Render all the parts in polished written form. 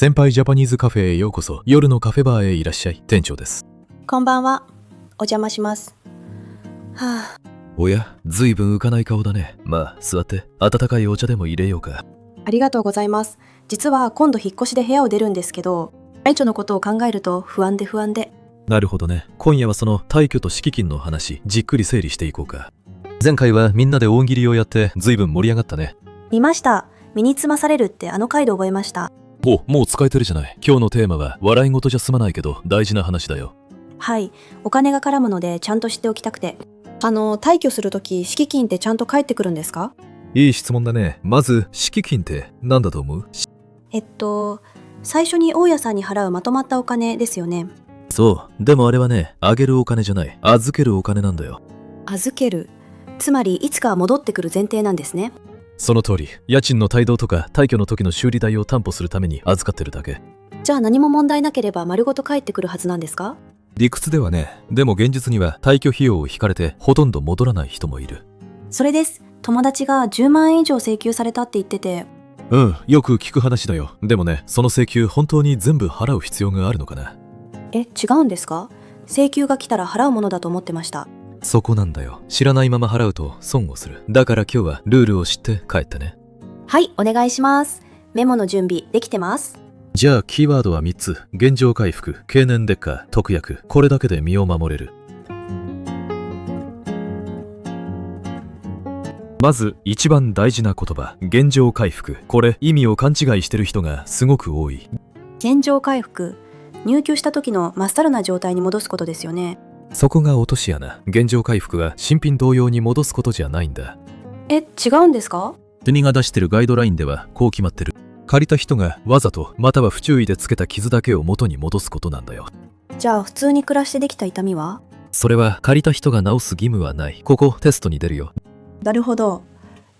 先輩ジャパニーズカフェへようこそ。夜のカフェバーへいらっしゃい。店長です。こんばんは。お邪魔します。はあ。おや、ずいぶん浮かない顔だね。まあ、座って。温かいお茶でも入れようか。ありがとうございます。実は今度引っ越しで部屋を出るんですけど、退去のことを考えると不安で。なるほどね。今夜はその退去と敷金の話、じっくり整理していこうか。前回はみんなで大喜利をやってずいぶん盛り上がったね。見ました。身につまされるってあの回で覚えました。お、もう使えてるじゃない。今日のテーマは笑い事じゃ済まないけど大事な話だよ。はい。お金が絡むのでちゃんと知っておきたくて。退去するとき敷金ってちゃんと返ってくるんですか？いい質問だね。まず、敷金って何だと思う？最初に大家さんに払うまとまったお金ですよね。そう。でもあれはね、あげるお金じゃない。預けるお金なんだよ。預ける。つまりいつか戻ってくる前提なんですね。その通り。家賃の帯同とか退去の時の修理代を担保するために預かってるだけ。じゃあ何も問題なければ丸ごと返ってくるはずなんですか？理屈ではね。でも現実には退去費用を引かれてほとんど戻らない人もいる。それです。友達が10万円以上請求されたって言ってて。うん、よく聞く話だよ。でもね、その請求本当に全部払う必要があるのかな？違うんですか？請求が来たら払うものだと思ってました。そこなんだよ。知らないまま払うと損をする。だから今日はルールを知って帰ってね。はい、お願いします。メモの準備できてます？じゃあキーワードは3つ。現状回復、経年劣化、特約。これだけで身を守れる。まず一番大事な言葉、現状回復。これ意味を勘違いしてる人がすごく多い。現状回復。入居した時のまっさらな状態に戻すことですよね。そこが落とし穴。現状回復は新品同様に戻すことじゃないんだ。違うんですか？国が出してるガイドラインではこう決まってる。借りた人がわざとまたは不注意でつけた傷だけを元に戻すことなんだよ。じゃあ普通に暮らしてできた痛みは？それは借りた人が治す義務はない。ここテストに出るよ。なるほど。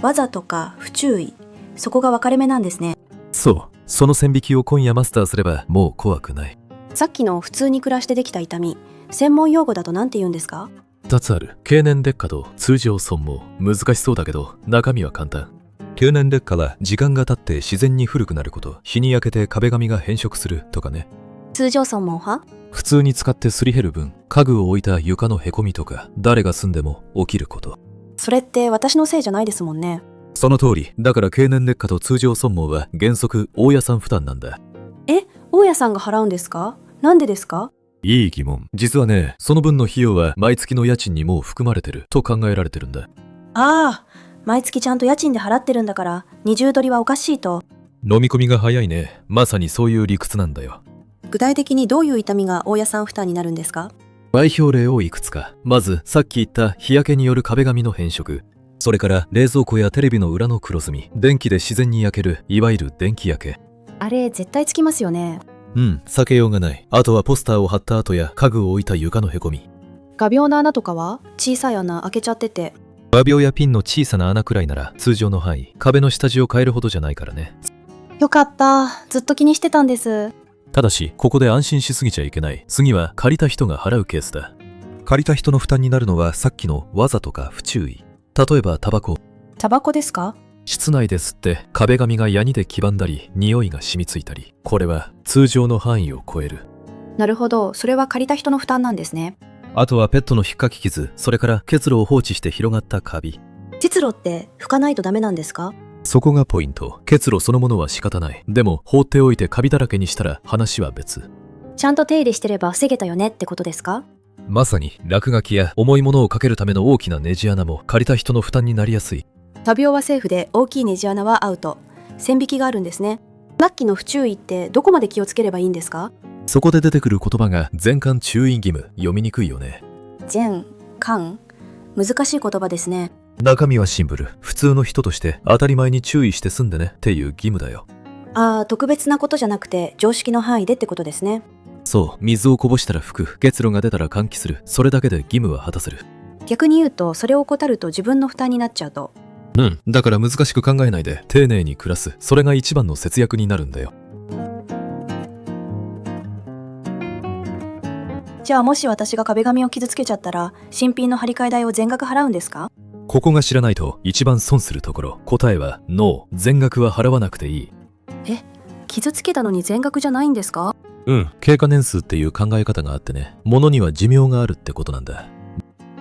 わざとか不注意。そこが分かれ目なんですね。そう。その線引きを今夜マスターすればもう怖くない。さっきの普通に暮らしてできた痛み。専門用語だと何て言うんですか？2つある。経年劣化と通常損耗。難しそうだけど中身は簡単。経年劣化は時間が経って自然に古くなること。日に焼けて壁紙が変色するとかね。通常損耗は？普通に使ってすり減る分、家具を置いた床のへこみとか誰が住んでも起きること。それって私のせいじゃないですもんね。その通り。だから経年劣化と通常損耗は原則大家さん負担なんだ。大家さんが払うんですか？なんでですか？いい疑問。実はね、その分の費用は毎月の家賃にもう含まれてると考えられてるんだ。ああ、毎月ちゃんと家賃で払ってるんだから二重取りはおかしいと。飲み込みが早いね。まさにそういう理屈なんだよ。具体的にどういう痛みが大家さん負担になるんですか？代表例をいくつか。まずさっき言った日焼けによる壁紙の変色。それから冷蔵庫やテレビの裏の黒ずみ。電気で自然に焼けるいわゆる電気焼け。あれ絶対つきますよね。避けようがない。あとはポスターを貼った後や家具を置いた床のへこみ。画鋲の穴とかは？小さい穴開けちゃってて。画鋲やピンの小さな穴くらいなら通常の範囲。壁の下地を変えるほどじゃないからね。よかった。ずっと気にしてたんです。ただしここで安心しすぎちゃいけない。次は借りた人が払うケースだ。借りた人の負担になるのはさっきのわざとか不注意。例えばタバコ。タバコですか？室内で吸って壁紙がヤニで黄ばんだり匂いが染みついたり。これは通常の範囲を超える。なるほど。それは借りた人の負担なんですね。あとはペットの引っかき傷。それから結露を放置して広がったカビ。結露って拭かないとダメなんですか？そこがポイント。結露そのものは仕方ない。でも放っておいてカビだらけにしたら話は別。ちゃんと手入れしてれば防げたよねってことですか？まさに落書きや重いものをかけるための大きなネジ穴も借りた人の負担になりやすい。画鋲はセーフで大きいネジ穴はアウト。線引きがあるんですね。さっきの不注意ってどこまで気をつければいいんですか？そこで出てくる言葉が全館注意義務。読みにくいよね。全館難しい言葉ですね。中身はシンプル。普通の人として当たり前に注意して済んでねっていう義務だよ。特別なことじゃなくて常識の範囲でってことですね。そう。水をこぼしたら拭く。結露が出たら換気する。それだけで義務は果たせる。逆に言うとそれを怠ると自分の負担になっちゃうと。だから難しく考えないで丁寧に暮らす。それが一番の節約になるんだよ。じゃあもし私が壁紙を傷つけちゃったら新品の張り替え代を全額払うんですか？ここが知らないと一番損するところ。答えはノー。全額は払わなくていい。傷つけたのに全額じゃないんですか？経過年数っていう考え方があってね、物には寿命があるってことなんだ。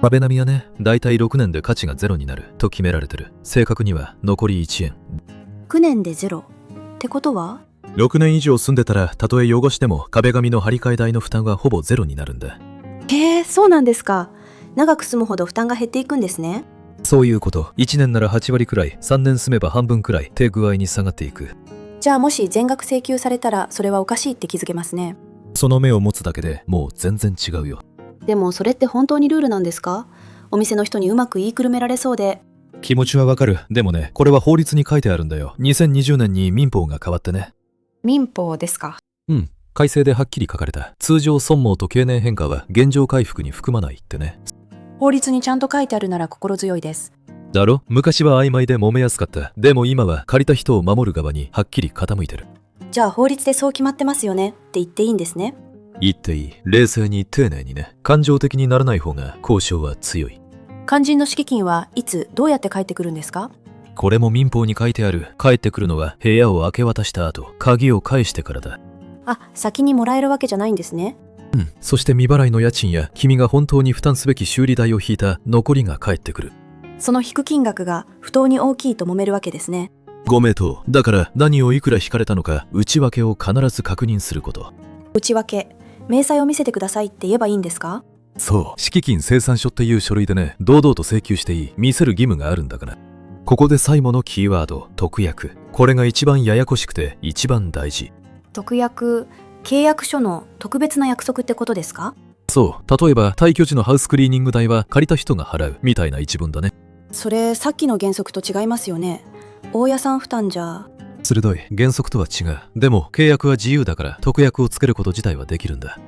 壁並みはね、だいたい6年で価値がゼロになると決められてる。正確には残り1円。6年でゼロってことは？ 6年以上住んでたら、たとえ汚しても壁紙の張り替え代の負担はほぼゼロになるんだ。へえ、そうなんですか。長く住むほど負担が減っていくんですね。そういうこと。1年なら8割くらい、3年住めば半分くらい手具合に下がっていく。じゃあもし全額請求されたらそれはおかしいって気づけますね。その目を持つだけでもう全然違うよ。でもそれって本当にルールなんですか？お店の人にうまく言いくるめられそうで。気持ちはわかる。でもね、これは法律に書いてあるんだよ。2020年に民法が変わってね。民法ですか？改正ではっきり書かれた。通常損耗と経年変化は現状回復に含まないってね。法律にちゃんと書いてあるなら心強いです。だろ？昔は曖昧で揉めやすかった。でも今は借りた人を守る側にはっきり傾いてる。じゃあ法律でそう決まってますよねって言っていいんですね。言っていい。冷静に丁寧にね。感情的にならない方が交渉は強い。肝心の敷金はいつどうやって返ってくるんですか？これも民法に書いてある。帰ってくるのは部屋を明け渡した後、鍵を返してからだ。あ、先にもらえるわけじゃないんですね。そして未払いの家賃や君が本当に負担すべき修理代を引いた残りが返ってくる。その引く金額が不当に大きいと揉めるわけですね。ご名答。だから何をいくら引かれたのか内訳を必ず確認すること。内訳、明細を見せてくださいって言えばいいんですか？そう。敷金清算書っていう書類でね、堂々と請求していい。見せる義務があるんだから。ここで最後のキーワード、特約。これが一番ややこしくて一番大事。特約、契約書の特別な約束ってことですか？そう。例えば退去時のハウスクリーニング代は借りた人が払うみたいな一文だね。それさっきの原則と違いますよね。大家さん負担じゃ。鋭い。原則とは違う。でも契約は自由だから特約をつけること自体はできるんだ。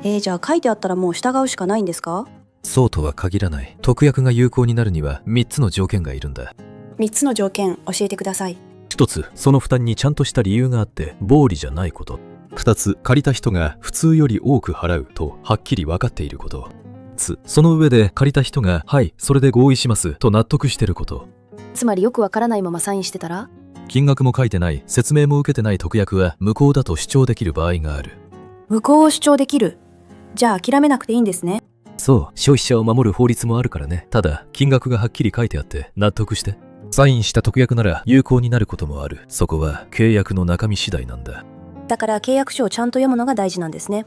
じゃあ書いてあったらもう従うしかないんですか？そうとは限らない。特約が有効になるには3つの条件がいるんだ。3つの条件教えてください。1つ、その負担にちゃんとした理由があって暴利じゃないこと。2つ、借りた人が普通より多く払うとはっきり分かっていること。その上で借りた人がはいそれで合意しますと納得してること。つまりよくわからないままサインしてたら？金額も書いてない、説明も受けてない特約は無効だと主張できる場合がある。無効を主張できる。じゃあ諦めなくていいんですね。そう、消費者を守る法律もあるからね。ただ金額がはっきり書いてあって納得して。サインした特約なら有効になることもある。そこは契約の中身次第なんだ。だから契約書をちゃんと読むのが大事なんですね。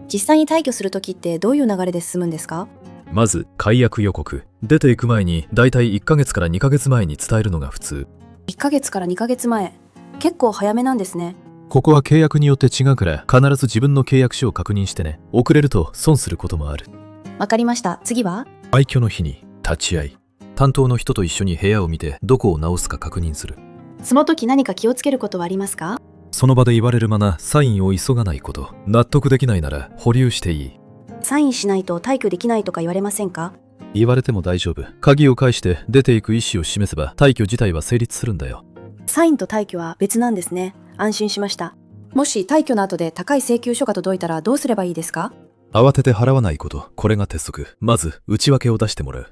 実際に退去するときってどういう流れで進むんですか？まず解約予告。出ていく前にだいたい1ヶ月から2ヶ月前に伝えるのが普通。1ヶ月から2ヶ月前。結構早めなんですね。ここは契約によって違うから必ず自分の契約書を確認してね。遅れると損することもある。わかりました。次は？廃墟の日に立ち会い。担当の人と一緒に部屋を見てどこを直すか確認する。その時何か気をつけることはありますか？その場で言われるままサインを急がないこと。納得できないなら保留していい。サインしないと退去できないとか言われませんか？言われても大丈夫。鍵を返して出ていく意思を示せば退去自体は成立するんだよ。サインと退去は別なんですね。安心しました。もし退去の後で高い請求書が届いたらどうすればいいですか？慌てて払わないこと。これが鉄則。まず内訳を出してもらう。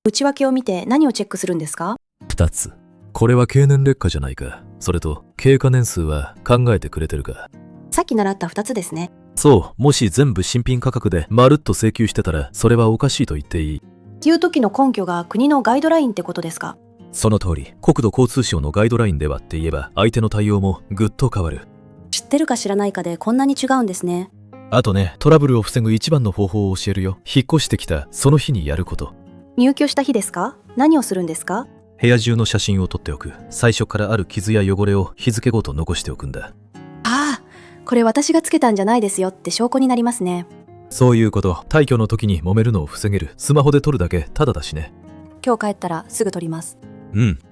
内訳を見て何をチェックするんですか？2つ。これは経年劣化じゃないか。それと経過年数は考えてくれてるか。さっき習った2つですね。そう。もし全部新品価格でまるっと請求してたらそれはおかしいと言っていい。っていう時の根拠が国のガイドラインってことですか？その通り。国土交通省のガイドラインではって言えば相手の対応もぐっと変わる。知ってるか知らないかでこんなに違うんですね。あとね、トラブルを防ぐ一番の方法を教えるよ。引っ越してきたその日にやること。入居した日ですか？何をするんですか？部屋中の写真を撮っておく。最初からある傷や汚れを日付ごと残しておくんだ。ああ、これ私がつけたんじゃないですよって証拠になりますね。そういうこと。退去の時に揉めるのを防げる。スマホで撮るだけタダだしね。今日帰ったらすぐ撮ります。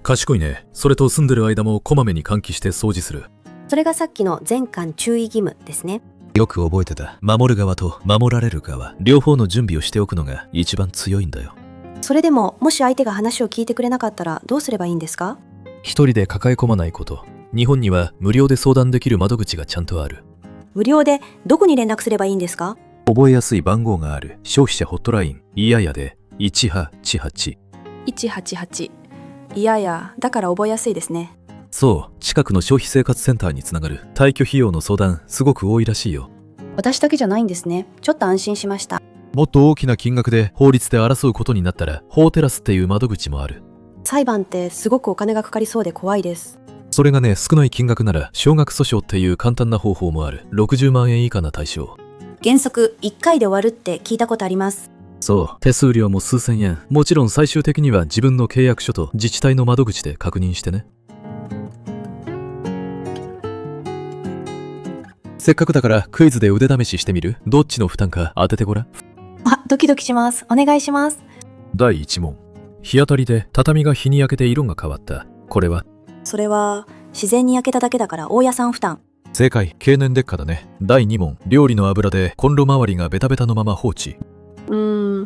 賢いね。それと住んでる間もこまめに換気して掃除する。それがさっきの全館注意義務ですね。よく覚えてた。守る側と守られる側、両方の準備をしておくのが一番強いんだよ。それでももし相手が話を聞いてくれなかったらどうすればいいんですか？一人で抱え込まないこと。日本には無料で相談できる窓口がちゃんとある。無料でどこに連絡すればいいんですか？覚えやすい番号がある。消費者ホットライン、いややで1888。188。いやいや、だから覚えやすいですね。そう、近くの消費生活センターにつながる退去費用の相談すごく多いらしいよ。私だけじゃないんですね。ちょっと安心しました。もっと大きな金額で法律で争うことになったら法テラスっていう窓口もある。裁判ってすごくお金がかかりそうで怖いです。それがね、少ない金額なら少額訴訟っていう簡単な方法もある。60万円以下な対象。原則1回で終わるって聞いたことあります。そう、手数料も数千円。もちろん最終的には自分の契約書と自治体の窓口で確認してね。せっかくだからクイズで腕試ししてみる？どっちの負担か当ててごらん。あ、ドキドキします。お願いします。第1問。日当たりで畳が日に焼けて色が変わった。これは？それは自然に焼けただけだから大家さん負担。正解、経年劣化だね。第2問。料理の油でコンロ周りがベタベタのまま放置。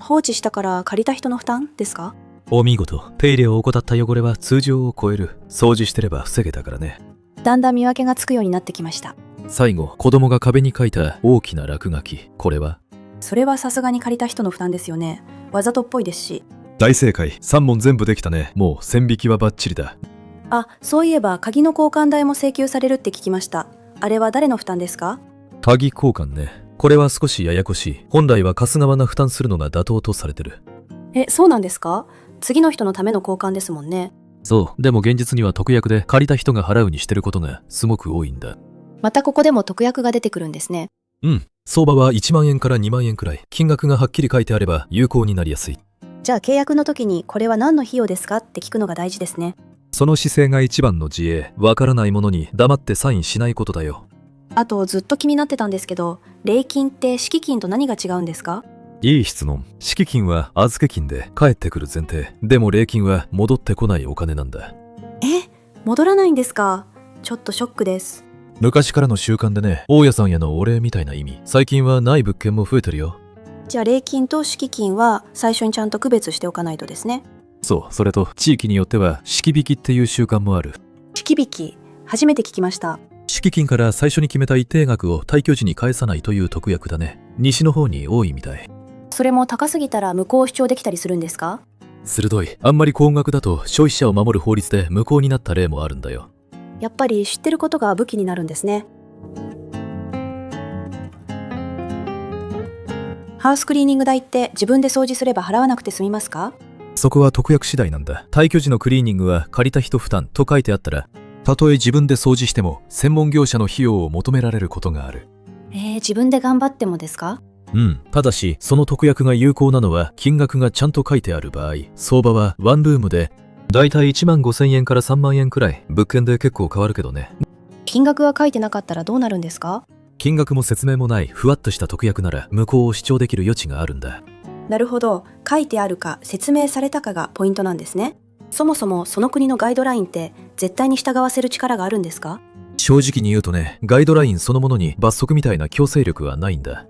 放置したから借りた人の負担ですか？お見事。手入れを怠った汚れは通常を超える。掃除してれば防げたからね。だんだん見分けがつくようになってきました。最後、子供が壁に書いた大きな落書き。これは？それはさすがに借りた人の負担ですよね。わざとっぽいですし。大正解。3問全部できたね。もう線引きはバッチリだ。あ、そういえば鍵の交換代も請求されるって聞きました。あれは誰の負担ですか？鍵交換ね。これは少しややこしい。本来は貸す側が負担するのが妥当とされてる。そうなんですか？次の人のための交換ですもんね。そう。でも現実には特約で借りた人が払うにしてることがすごく多いんだ。またここでも特約が出てくるんですね。うん。相場は1万円から2万円くらい。金額がはっきり書いてあれば有効になりやすい。じゃあ契約の時にこれは何の費用ですかって聞くのが大事ですね。その姿勢が一番の自衛。わからないものに黙ってサインしないことだよ。あとずっと気になってたんですけど、礼金って敷金と何が違うんですか？いい質問。敷金は預け金で返ってくる前提。でも礼金は戻ってこないお金なんだ。戻らないんですか？ちょっとショックです。昔からの習慣でね、大家さんへのお礼みたいな意味。最近はない物件も増えてるよ。じゃあ礼金と敷金は最初にちゃんと区別しておかないとですね。そう、それと地域によっては敷引きっていう習慣もある。敷引き、初めて聞きました。敷金から最初に決めた一定額を退去時に返さないという特約だね。西の方に多いみたい。それも高すぎたら無効を主張できたりするんですか？鋭い。あんまり高額だと消費者を守る法律で無効になった例もあるんだよ。やっぱり知ってることが武器になるんですね。ハウスクリーニング代って自分で掃除すれば払わなくて済みますか？そこは特約次第なんだ。退去時のクリーニングは借りた人負担と書いてあったら、たとえ自分で掃除しても専門業者の費用を求められることがある。自分で頑張ってもですか？うん。ただし、その特約が有効なのは金額がちゃんと書いてある場合。相場はワンルームでだいたい1万5,000円から3万円くらい。物件で結構変わるけどね。金額が書いてなかったらどうなるんですか？金額も説明もないふわっとした特約なら無効を主張できる余地があるんだ。なるほど。書いてあるか説明されたかがポイントなんですね。そもそもその国のガイドラインって絶対に従わせる力があるんですか？正直に言うとね、ガイドラインそのものに罰則みたいな強制力はないんだ。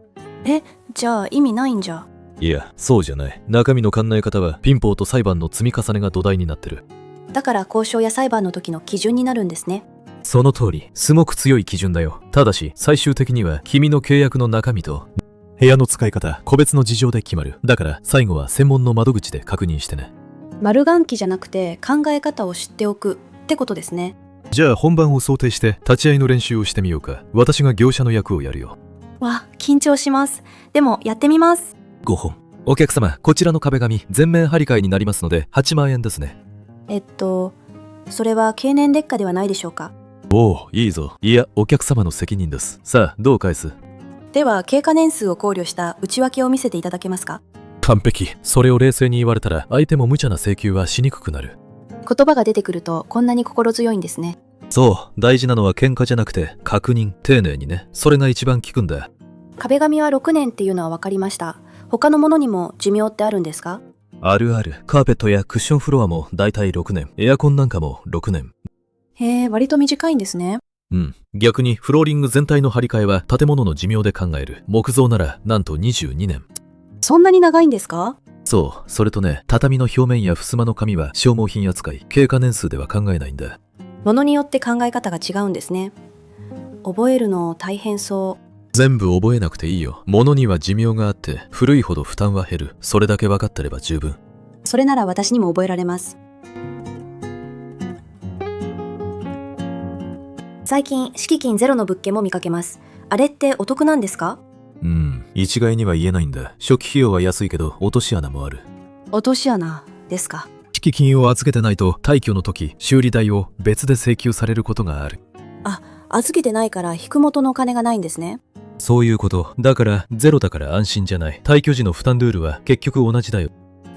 じゃあ意味ないんじゃ。いや、そうじゃない。中身の考え方は民法と裁判の積み重ねが土台になってる。だから交渉や裁判の時の基準になるんですね。その通り、すごく強い基準だよ。ただし、最終的には君の契約の中身と部屋の使い方、個別の事情で決まる。だから最後は専門の窓口で確認してね。丸暗記じゃなくて考え方を知っておくってことですね。じゃあ本番を想定して立ち会いの練習をしてみようか。私が業者の役をやるよ。わ、緊張します。でもやってみます。5本。お客様、こちらの壁紙、全面張り替えになりますので8万円ですね。それは経年劣化ではないでしょうか？おお、いいぞ。いや、お客様の責任です。さあ、どう返す？では経過年数を考慮した内訳を見せていただけますか？完璧。それを冷静に言われたら相手も無茶な請求はしにくくなる。言葉が出てくるとこんなに心強いんですね。そう、大事なのは喧嘩じゃなくて確認、丁寧にね。それが一番効くんだ。壁紙は6年っていうのは分かりました。他のものにも寿命ってあるんですか？あるある。カーペットやクッションフロアもだいたい6年。エアコンなんかも6年。割と短いんですね。うん。逆にフローリング全体の張り替えは建物の寿命で考える。木造ならなんと22年。そんなに長いんですか？そう。それとね、畳の表面や襖の紙は消耗品扱い。経過年数では考えないんだ。ものによって考え方が違うんですね。覚えるの大変そう。全部覚えなくていいよ。物には寿命があって古いほど負担は減る。それだけ分かってれば十分。それなら私にも覚えられます。最近敷金ゼロの物件も見かけます。あれってお得なんですか？一概には言えないんだ。初期費用は安いけど落とし穴もある。落とし穴ですか？敷金を預けてないと退去の時修理代を別で請求されることがある。預けてないから引く元のお金がないんですね。そういうこと。だからゼロだから安心じゃない。退去時の負担ルールは結局同じだよ。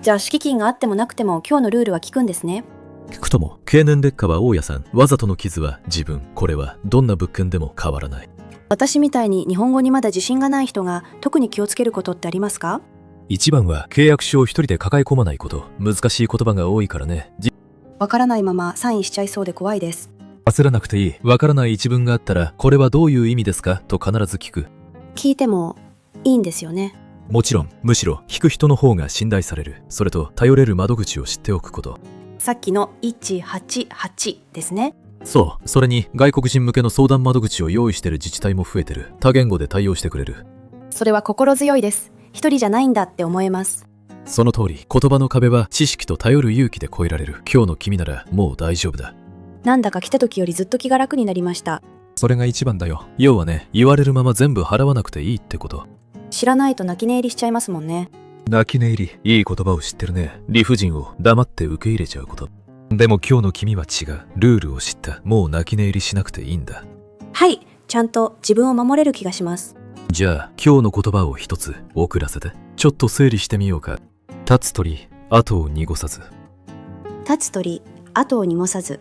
じゃあ敷金があってもなくても今日のルールは効くんですね。聞くとも、経年劣化は大家さん、わざとの傷は自分。これはどんな物件でも変わらない。私みたいに日本語にまだ自信がない人が特に気をつけることってありますか？一番は契約書を一人で抱え込まないこと。難しい言葉が多いからね。わからないままサインしちゃいそうで怖いです。焦らなくていい。わからない一文があったら、これはどういう意味ですかと必ず聞く。聞いてもいいんですよね。もちろん、むしろ聞く人の方が信頼される。それと頼れる窓口を知っておくこと。さっきの188ですね。そう。それに外国人向けの相談窓口を用意している自治体も増えてる。多言語で対応してくれる。それは心強いです。一人じゃないんだって思えます。その通り、言葉の壁は知識と頼る勇気で越えられる。今日の君ならもう大丈夫だ。なんだか来た時よりずっと気が楽になりました。それが一番だよ。要はね、言われるまま全部払わなくていいってこと。知らないと泣き寝入りしちゃいますもんね。泣き寝入り。いい言葉を知ってるね。理不尽を黙って受け入れちゃうこと。でも今日の君は違う。ルールを知った。もう泣き寝入りしなくていいんだ。はい、ちゃんと自分を守れる気がします。じゃあ今日の言葉を一つ送らせて。ちょっと整理してみようか。立つ鳥、後を濁さず。立つ鳥、後を濁さず。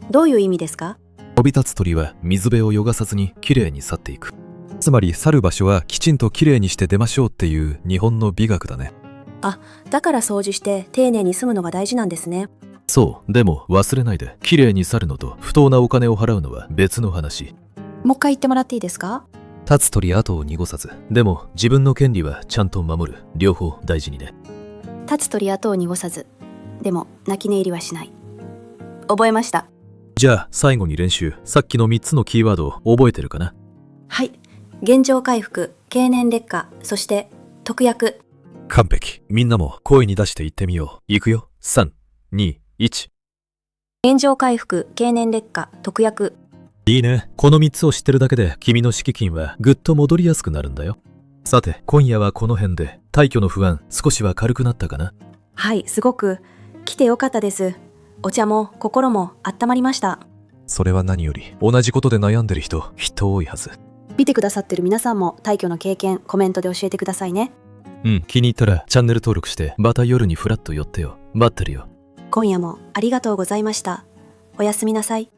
どういう意味ですか？飛び立つ鳥は水辺を汚さずにきれいに去っていく。つまり去る場所はきちんときれいにして出ましょうっていう日本の美学だね。だから掃除して丁寧に住むのが大事なんですね。そう。でも忘れないで。きれいに去るのと不当なお金を払うのは別の話。もう一回言ってもらっていいですか？立つ鳥後を濁さず。でも自分の権利はちゃんと守る。両方大事にね。立つ鳥後を濁さず。でも泣き寝入りはしない。覚えました。じゃあ最後に練習。さっきの3つのキーワードを覚えてるかな？はい。現状回復、経年劣化、そして特約。完璧。みんなも声に出して言ってみよう。いくよ。3、2、1。現状回復、経年劣化、特約。いいね。この3つを知ってるだけで君の敷金はぐっと戻りやすくなるんだよ。さて、今夜はこの辺で。退去の不安少しは軽くなったかな？はい、すごく来てよかったです。お茶も心も温まりました。それは何より。同じことで悩んでる人きっと多いはず。見てくださってる皆さんも退去の経験コメントで教えてくださいね。気に入ったらチャンネル登録してまた夜にフラッと寄ってよ。待ってるよ。今夜もありがとうございました。おやすみなさい。